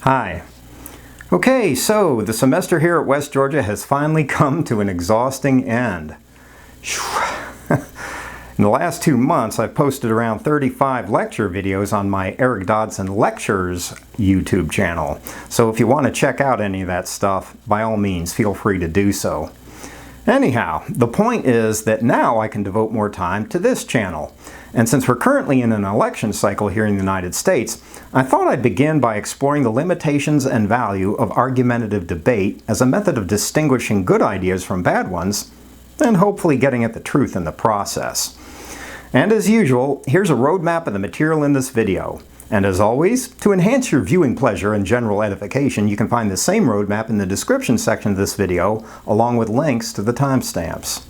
Hi. Okay, so the semester here at West Georgia has finally come to an exhausting end. In the last 2 months, I've posted around 35 lecture videos on my Eric Dodson Lectures YouTube channel. So if you want to check out any of that stuff, by all means, feel free to do so. Anyhow, the point is that now I can devote more time to this channel. And since we're currently in an election cycle here in the United States, I thought I'd begin by exploring the limitations and value of argumentative debate as a method of distinguishing good ideas from bad ones, and hopefully getting at the truth in the process. And as usual, here's a roadmap of the material in this video. And as always, to enhance your viewing pleasure and general edification, you can find the same roadmap in the description section of this video, along with links to the timestamps.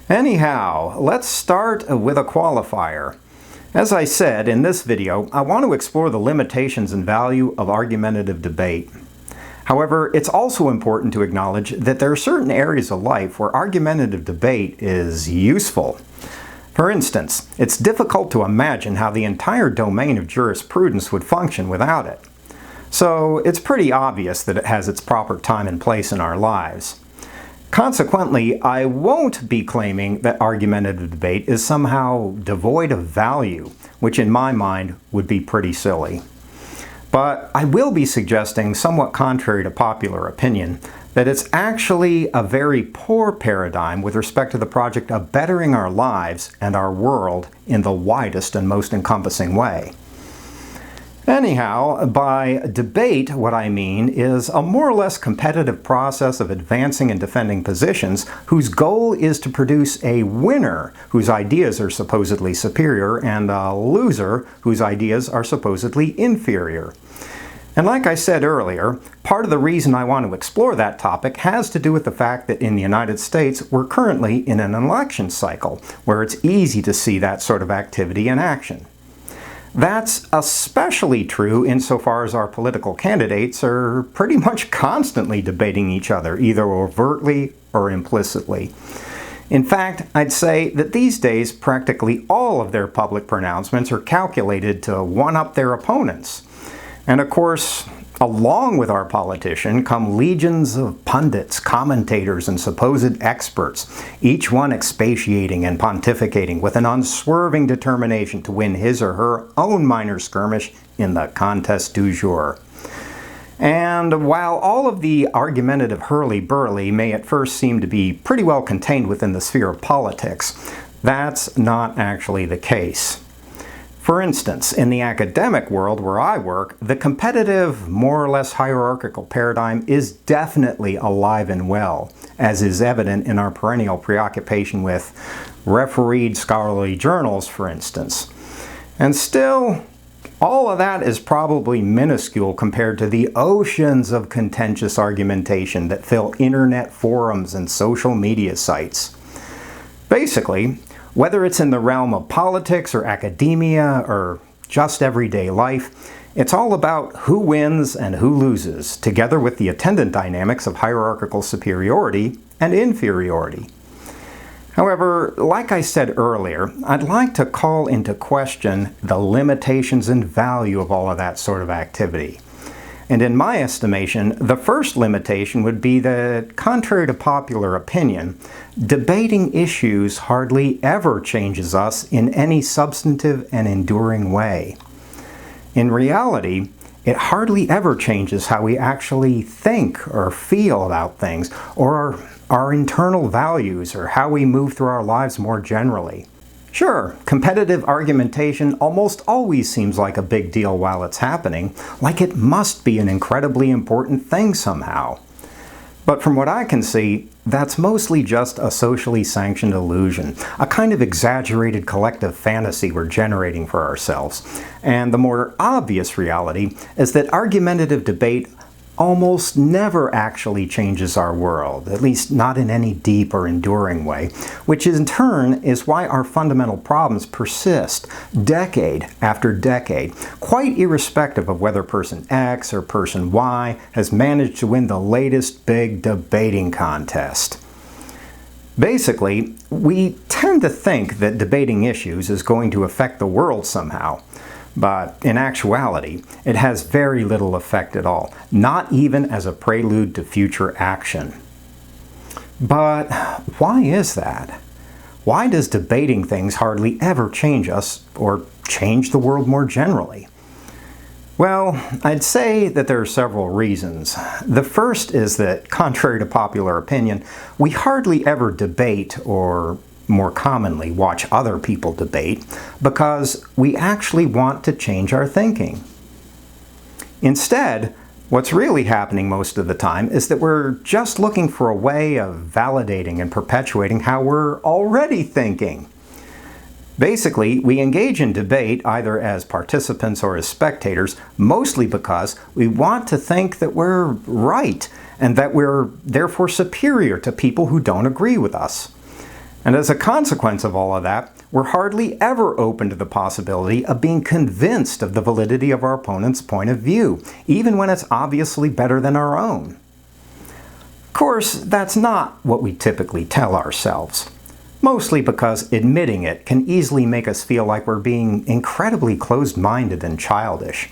Anyhow, let's start with a qualifier. As I said, in this video, I want to explore the limitations and value of argumentative debate. However, it's also important to acknowledge that there are certain areas of life where argumentative debate is useful. For instance, it's difficult to imagine how the entire domain of jurisprudence would function without it. So it's pretty obvious that it has its proper time and place in our lives. Consequently, I won't be claiming that argumentative debate is somehow devoid of value, which in my mind would be pretty silly. But I will be suggesting, somewhat contrary to popular opinion, that it's actually a very poor paradigm with respect to the project of bettering our lives and our world in the widest and most encompassing way. Anyhow, by debate, what I mean is a more or less competitive process of advancing and defending positions whose goal is to produce a winner whose ideas are supposedly superior and a loser whose ideas are supposedly inferior. And like I said earlier, part of the reason I want to explore that topic has to do with the fact that in the United States we're currently in an election cycle where it's easy to see that sort of activity in action. That's especially true insofar as our political candidates are pretty much constantly debating each other, either overtly or implicitly. In fact, I'd say that these days practically all of their public pronouncements are calculated to one-up their opponents. And of course, along with our politician come legions of pundits, commentators, and supposed experts, each one expatiating and pontificating with an unswerving determination to win his or her own minor skirmish in the contest du jour. And while all of the argumentative hurly-burly may at first seem to be pretty well contained within the sphere of politics, that's not actually the case. For instance, in the academic world where I work, the competitive, more or less hierarchical paradigm is definitely alive and well, as is evident in our perennial preoccupation with refereed scholarly journals, for instance. And still, all of that is probably minuscule compared to the oceans of contentious argumentation that fill internet forums and social media sites. Basically, whether it's in the realm of politics or academia or just everyday life, it's all about who wins and who loses, together with the attendant dynamics of hierarchical superiority and inferiority. However, like I said earlier, I'd like to call into question the limitations and value of all of that sort of activity. And in my estimation, the first limitation would be that, contrary to popular opinion, debating issues hardly ever changes us in any substantive and enduring way. In reality, it hardly ever changes how we actually think or feel about things, or our internal values, or how we move through our lives more generally. Sure, competitive argumentation almost always seems like a big deal while it's happening, like it must be an incredibly important thing somehow. But from what I can see, that's mostly just a socially sanctioned illusion, a kind of exaggerated collective fantasy we're generating for ourselves. And the more obvious reality is that argumentative debate almost never actually changes our world, at least not in any deep or enduring way, which in turn is why our fundamental problems persist decade after decade, quite irrespective of whether person X or person Y has managed to win the latest big debating contest. Basically, we tend to think that debating issues is going to affect the world somehow. But in actuality, it has very little effect at all, not even as a prelude to future action. But why is that? Why does debating things hardly ever change us or change the world more generally? Well, I'd say that there are several reasons. The first is that, contrary to popular opinion, we hardly ever debate, or more commonly watch other people debate, because we actually want to change our thinking. Instead, what's really happening most of the time is that we're just looking for a way of validating and perpetuating how we're already thinking. Basically, we engage in debate either as participants or as spectators, mostly because we want to think that we're right and that we're therefore superior to people who don't agree with us. And as a consequence of all of that, we're hardly ever open to the possibility of being convinced of the validity of our opponent's point of view, even when it's obviously better than our own. Of course, that's not what we typically tell ourselves. Mostly because admitting it can easily make us feel like we're being incredibly closed-minded and childish.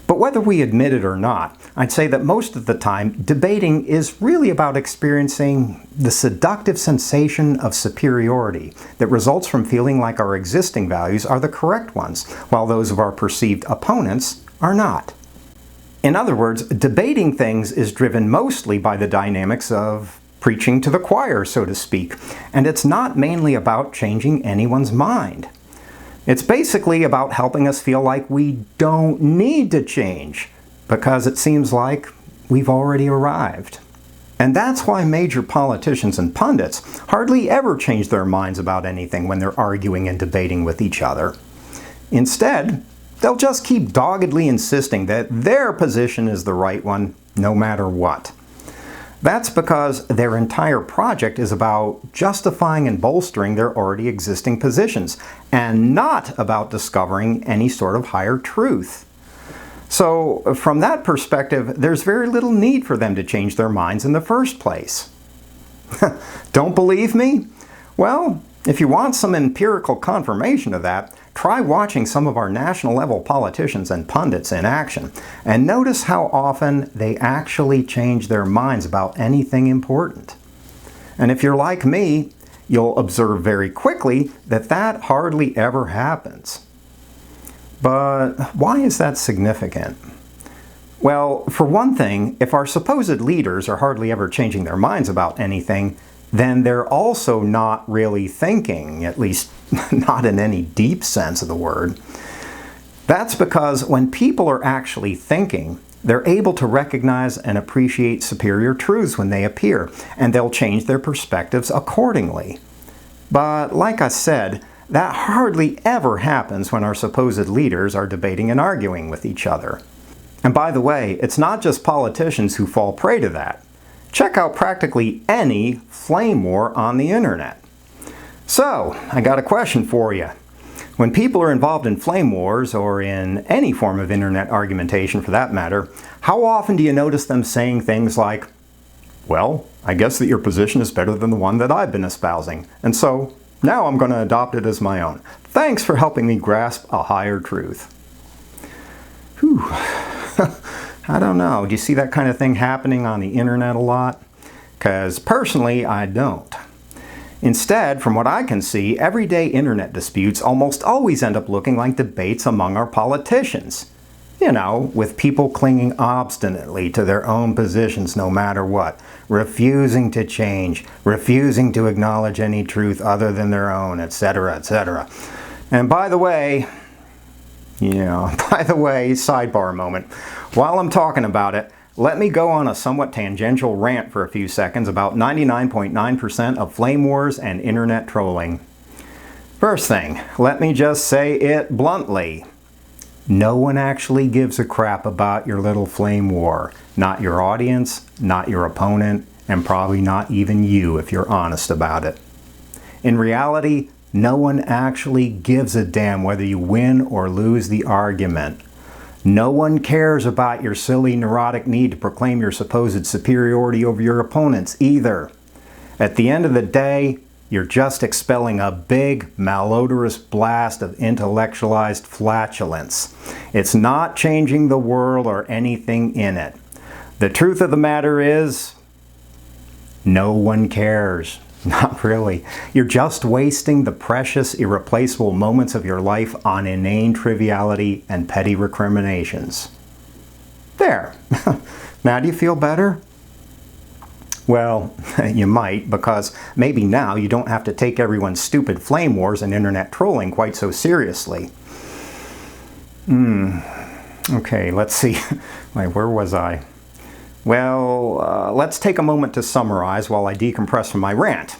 But whether we admit it or not, I'd say that most of the time, debating is really about experiencing the seductive sensation of superiority that results from feeling like our existing values are the correct ones, while those of our perceived opponents are not. In other words, debating things is driven mostly by the dynamics of preaching to the choir, so to speak, and it's not mainly about changing anyone's mind. It's basically about helping us feel like we don't need to change, because it seems like we've already arrived. And that's why major politicians and pundits hardly ever change their minds about anything when they're arguing and debating with each other. Instead, they'll just keep doggedly insisting that their position is the right one, no matter what. That's because their entire project is about justifying and bolstering their already existing positions, and not about discovering any sort of higher truth. So, from that perspective, there's very little need for them to change their minds in the first place. Don't believe me? Well, if you want some empirical confirmation of that, try watching some of our national level politicians and pundits in action, and notice how often they actually change their minds about anything important. And if you're like me, you'll observe very quickly that that hardly ever happens. But why is that significant? Well, for one thing, if our supposed leaders are hardly ever changing their minds about anything, then they're also not really thinking, at least not in any deep sense of the word. That's because when people are actually thinking, they're able to recognize and appreciate superior truths when they appear, and they'll change their perspectives accordingly. But like I said, that hardly ever happens when our supposed leaders are debating and arguing with each other. And by the way, it's not just politicians who fall prey to that. Check out practically any flame war on the internet. So, I got a question for you. When people are involved in flame wars, or in any form of internet argumentation for that matter, how often do you notice them saying things like, "Well, I guess that your position is better than the one that I've been espousing, and so now I'm going to adopt it as my own. Thanks for helping me grasp a higher truth." Whew. I don't know. Do you see that kind of thing happening on the internet a lot? Because personally, I don't. Instead, from what I can see, everyday internet disputes almost always end up looking like debates among our politicians. You know, with people clinging obstinately to their own positions no matter what, refusing to change, refusing to acknowledge any truth other than their own, etc., etc. And by the way, sidebar moment. While I'm talking about it, let me go on a somewhat tangential rant for a few seconds about 99.9% of flame wars and internet trolling. First thing, let me just say it bluntly. No one actually gives a crap about your little flame war. Not your audience, not your opponent, and probably not even you if you're honest about it. In reality, no one actually gives a damn whether you win or lose the argument. No one cares about your silly neurotic need to proclaim your supposed superiority over your opponents either. At the end of the day, you're just expelling a big, malodorous blast of intellectualized flatulence. It's not changing the world or anything in it. The truth of the matter is, no one cares. Not really. You're just wasting the precious, irreplaceable moments of your life on inane triviality and petty recriminations. There. Now do you feel better? Well, you might, because maybe now you don't have to take everyone's stupid flame wars and internet trolling quite so seriously. Okay, let's see. Wait, where was I? Well, let's take a moment to summarize while I decompress from my rant.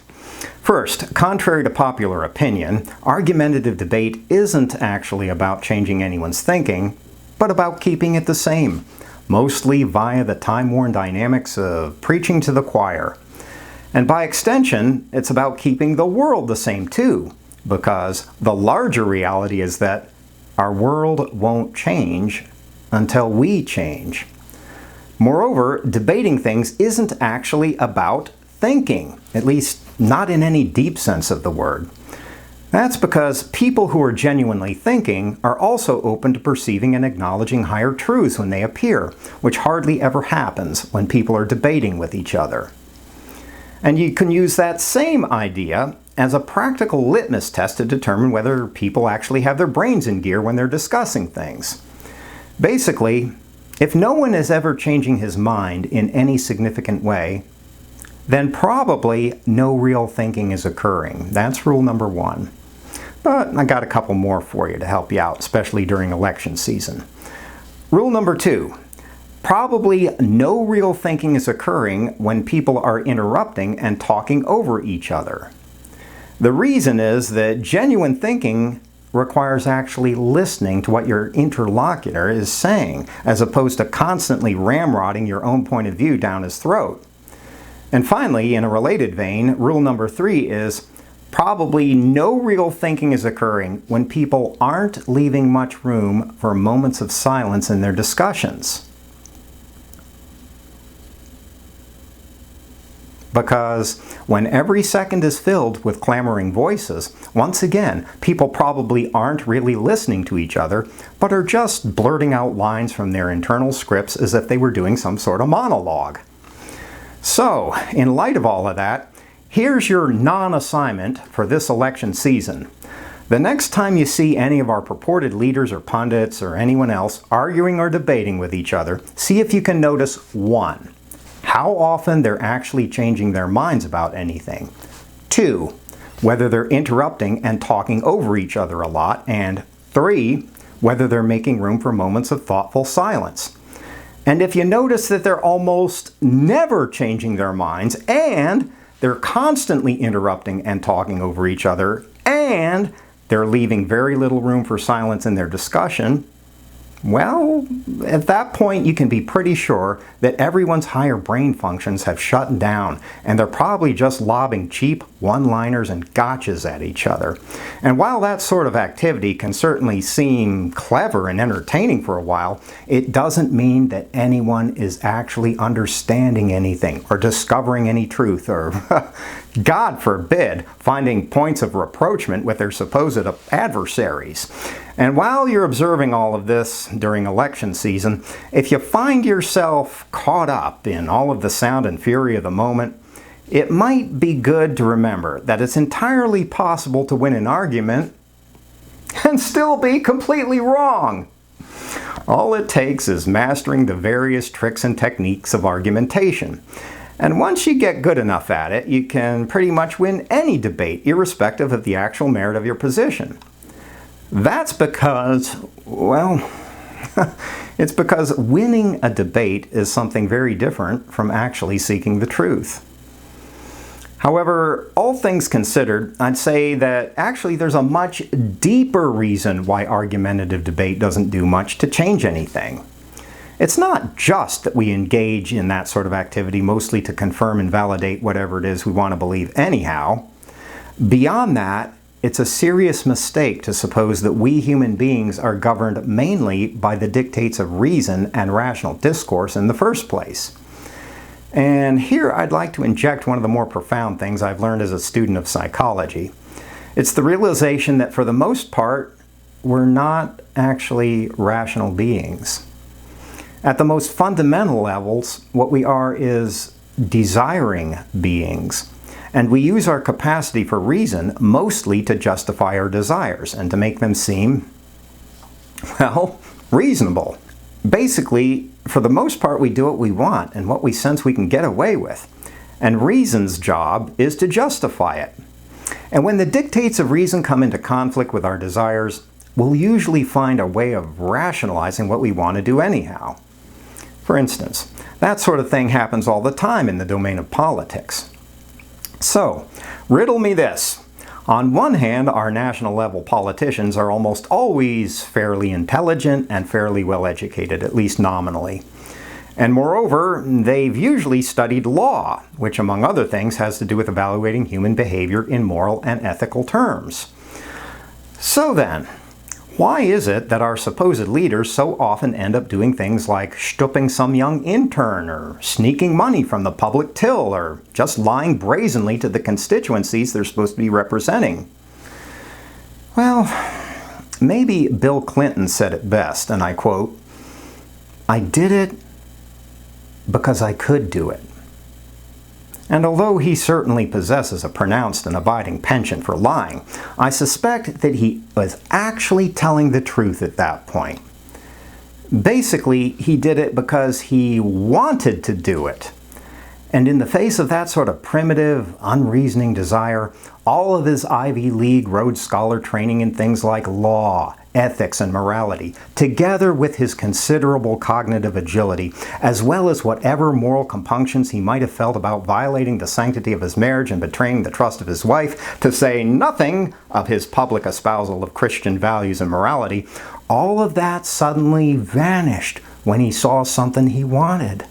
First, contrary to popular opinion, argumentative debate isn't actually about changing anyone's thinking, but about keeping it the same, mostly via the time-worn dynamics of preaching to the choir. And by extension, it's about keeping the world the same too, because the larger reality is that our world won't change until we change. Moreover, debating things isn't actually about thinking, at least not in any deep sense of the word. That's because people who are genuinely thinking are also open to perceiving and acknowledging higher truths when they appear, which hardly ever happens when people are debating with each other. And you can use that same idea as a practical litmus test to determine whether people actually have their brains in gear when they're discussing things. Basically, if no one is ever changing his mind in any significant way, then probably no real thinking is occurring. That's rule number one. But I got a couple more for you to help you out, especially during election season. Rule number two, probably no real thinking is occurring when people are interrupting and talking over each other. The reason is that genuine thinking requires actually listening to what your interlocutor is saying, as opposed to constantly ramrodding your own point of view down his throat. And finally, in a related vein, rule number three is probably no real thinking is occurring when people aren't leaving much room for moments of silence in their discussions. Because when every second is filled with clamoring voices, once again, people probably aren't really listening to each other, but are just blurting out lines from their internal scripts as if they were doing some sort of monologue. So, in light of all of that, here's your non-assignment for this election season. The next time you see any of our purported leaders or pundits or anyone else arguing or debating with each other, see if you can notice one, how often they're actually changing their minds about anything. Two, whether they're interrupting and talking over each other a lot. And three, whether they're making room for moments of thoughtful silence. And if you notice that they're almost never changing their minds, and they're constantly interrupting and talking over each other, and they're leaving very little room for silence in their discussion, well, at that point you can be pretty sure that everyone's higher brain functions have shut down, and they're probably just lobbing cheap one-liners and gotchas at each other. And while that sort of activity can certainly seem clever and entertaining for a while, it doesn't mean that anyone is actually understanding anything or discovering any truth or, God forbid, finding points of rapprochement with their supposed adversaries. And while you're observing all of this during election season, if you find yourself caught up in all of the sound and fury of the moment, it might be good to remember that it's entirely possible to win an argument and still be completely wrong. All it takes is mastering the various tricks and techniques of argumentation. And once you get good enough at it, you can pretty much win any debate, irrespective of the actual merit of your position. That's because, well, it's because winning a debate is something very different from actually seeking the truth. However, all things considered, I'd say that actually there's a much deeper reason why argumentative debate doesn't do much to change anything. It's not just that we engage in that sort of activity mostly to confirm and validate whatever it is we want to believe anyhow. Beyond that, it's a serious mistake to suppose that we human beings are governed mainly by the dictates of reason and rational discourse in the first place. And here I'd like to inject one of the more profound things I've learned as a student of psychology. It's the realization that for the most part, we're not actually rational beings. At the most fundamental levels, what we are is desiring beings. And we use our capacity for reason mostly to justify our desires and to make them seem, well, reasonable. Basically, for the most part, we do what we want and what we sense we can get away with. And reason's job is to justify it. And when the dictates of reason come into conflict with our desires, we'll usually find a way of rationalizing what we want to do anyhow. For instance, that sort of thing happens all the time in the domain of politics. So, riddle me this. On one hand, our national level politicians are almost always fairly intelligent and fairly well educated, at least nominally. And moreover, they've usually studied law, which among other things has to do with evaluating human behavior in moral and ethical terms. So then, why is it that our supposed leaders so often end up doing things like stooping some young intern, or sneaking money from the public till, or just lying brazenly to the constituencies they're supposed to be representing? Well, maybe Bill Clinton said it best, and I quote, "I did it because I could do it." And although he certainly possesses a pronounced and abiding penchant for lying, I suspect that he was actually telling the truth at that point. Basically, he did it because he wanted to do it. And in the face of that sort of primitive, unreasoning desire, all of his Ivy League Rhodes Scholar training in things like law, ethics, and morality, together with his considerable cognitive agility, as well as whatever moral compunctions he might have felt about violating the sanctity of his marriage and betraying the trust of his wife, to say nothing of his public espousal of Christian values and morality, all of that suddenly vanished when he saw something he wanted.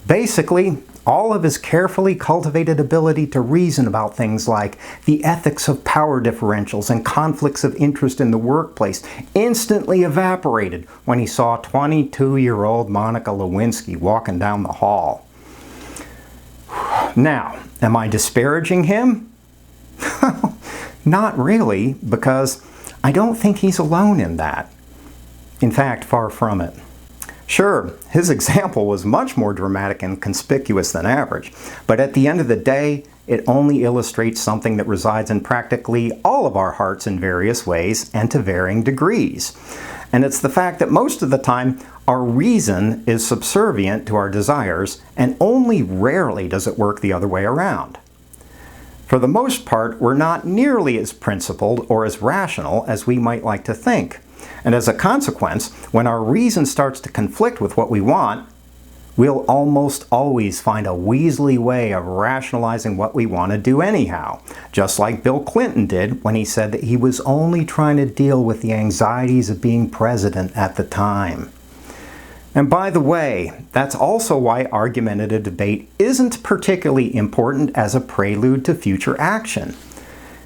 Basically, all of his carefully cultivated ability to reason about things like the ethics of power differentials and conflicts of interest in the workplace instantly evaporated when he saw 22-year-old Monica Lewinsky walking down the hall. Now, am I disparaging him? Not really, because I don't think he's alone in that. In fact, far from it. Sure, his example was much more dramatic and conspicuous than average, but at the end of the day, it only illustrates something that resides in practically all of our hearts in various ways and to varying degrees. And it's the fact that most of the time, our reason is subservient to our desires, and only rarely does it work the other way around. For the most part, we're not nearly as principled or as rational as we might like to think. And as a consequence, when our reason starts to conflict with what we want, we'll almost always find a weaselly way of rationalizing what we want to do anyhow, just like Bill Clinton did when he said that he was only trying to deal with the anxieties of being president at the time. And by the way, that's also why argumentative debate isn't particularly important as a prelude to future action.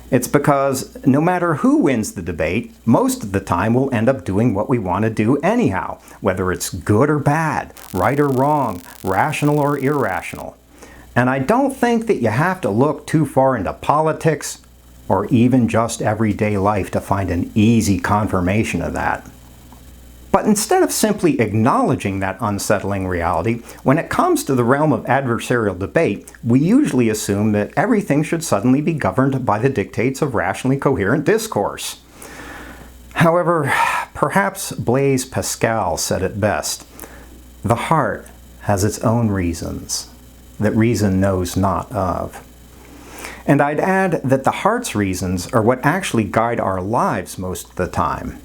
It's because no matter who wins the debate, most of the time we'll end up doing what we want to do anyhow, whether it's good or bad, right or wrong, rational or irrational. And I don't think that you have to look too far into politics or even just everyday life to find an easy confirmation of that. But instead of simply acknowledging that unsettling reality, when it comes to the realm of adversarial debate, we usually assume that everything should suddenly be governed by the dictates of rationally coherent discourse. However, perhaps Blaise Pascal said it best: "The heart has its own reasons that reason knows not of." And I'd add that the heart's reasons are what actually guide our lives most of the time.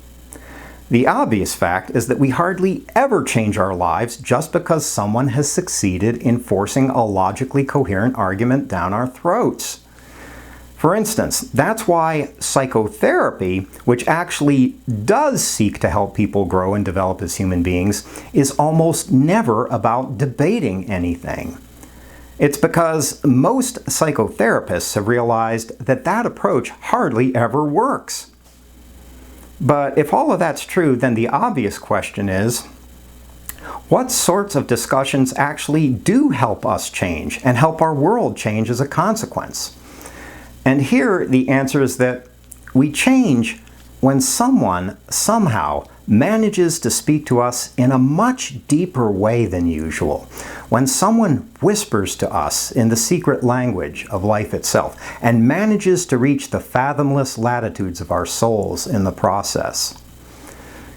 The obvious fact is that we hardly ever change our lives just because someone has succeeded in forcing a logically coherent argument down our throats. For instance, that's why psychotherapy, which actually does seek to help people grow and develop as human beings, is almost never about debating anything. It's because most psychotherapists have realized that that approach hardly ever works. But if all of that's true, then the obvious question is, What sorts of discussions actually do help us change and help our world change as a consequence? And here the answer is that we change when someone somehow manages to speak to us in a much deeper way than usual. When someone whispers to us in the secret language of life itself and manages to reach the fathomless latitudes of our souls in the process.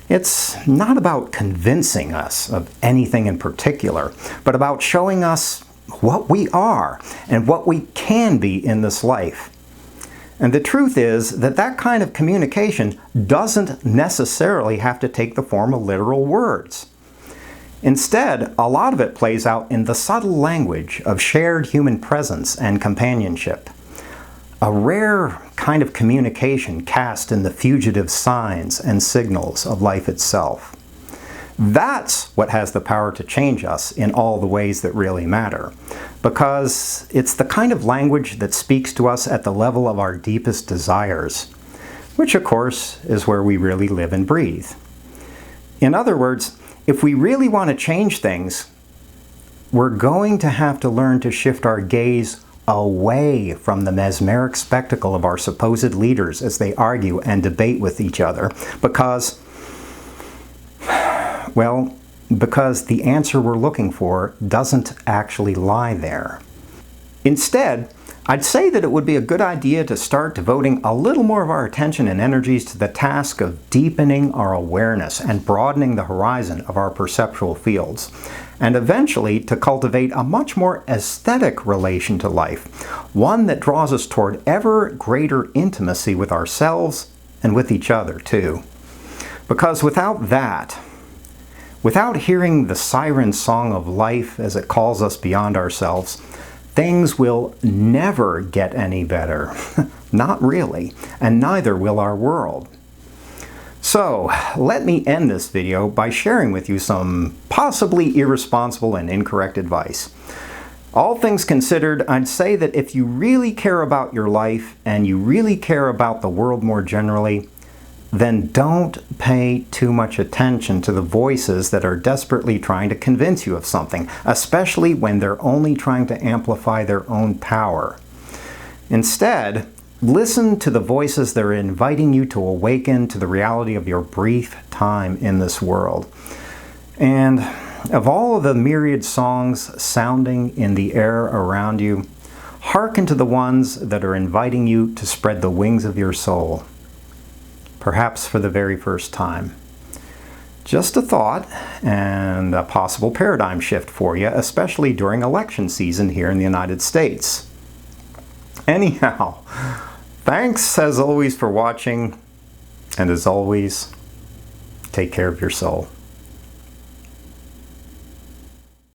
It's not about convincing us of anything in particular, but about showing us what we are and what we can be in this life. And the truth is that that kind of communication doesn't necessarily have to take the form of literal words. Instead, a lot of it plays out in the subtle language of shared human presence and companionship. A rare kind of communication cast in the fugitive signs and signals of life itself. That's what has the power to change us in all the ways that really matter, because it's the kind of language that speaks to us at the level of our deepest desires, which of course is where we really live and breathe. In other words, if we really want to change things, we're going to have to learn to shift our gaze away from the mesmeric spectacle of our supposed leaders as they argue and debate with each other, because the answer we're looking for doesn't actually lie there. Instead, I'd say that it would be a good idea to start devoting a little more of our attention and energies to the task of deepening our awareness and broadening the horizon of our perceptual fields, and eventually to cultivate a much more aesthetic relation to life, one that draws us toward ever greater intimacy with ourselves and with each other too. Because without that, without hearing the siren song of life as it calls us beyond ourselves, things will never get any better. Not really, and neither will our world. So, let me end this video by sharing with you some possibly irresponsible and incorrect advice. All things considered, I'd say that if you really care about your life and you really care about the world more generally, then don't pay too much attention to the voices that are desperately trying to convince you of something, especially when they're only trying to amplify their own power. Instead, listen to the voices that are inviting you to awaken to the reality of your brief time in this world. And of all of the myriad songs sounding in the air around you, hearken to the ones that are inviting you to spread the wings of your soul. Perhaps for the very first time. Just a thought and a possible paradigm shift for you, especially during election season here in the United States. Anyhow, thanks as always for watching, and as always, take care of your soul.